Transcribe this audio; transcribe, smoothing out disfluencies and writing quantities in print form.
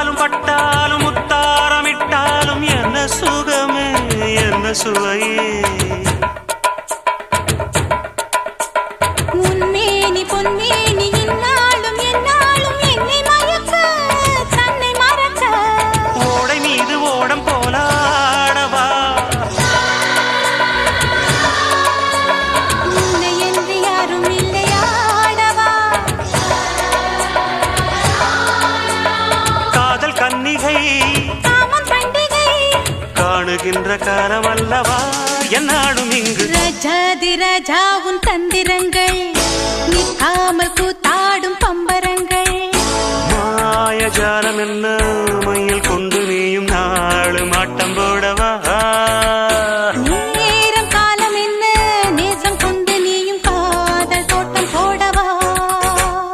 தொட்டாலும் பட்டாலும் முத்தாரமிட்டாலும் என்ன சுகமே என்ன சுவையே உன்மேனி பொன்மேனி இன்னாலும் என்னாலும் என்னை மயக்க தன்னை மறக்க ஓடை மீது ஓடம் போலாடவா உன்னை என்று யாரும் இல்லையாடவா காதல் கன்னிகை காமம் பண்டிகை காணுகின்ற காலம் அல்லவா என்னாடும் இங்கு ரஜாதி ராஜா உன் தந்திரங்கள் நிற்காமல் கூத்தாடும் பம்பரங்கள் மாயஜாலம் என்ன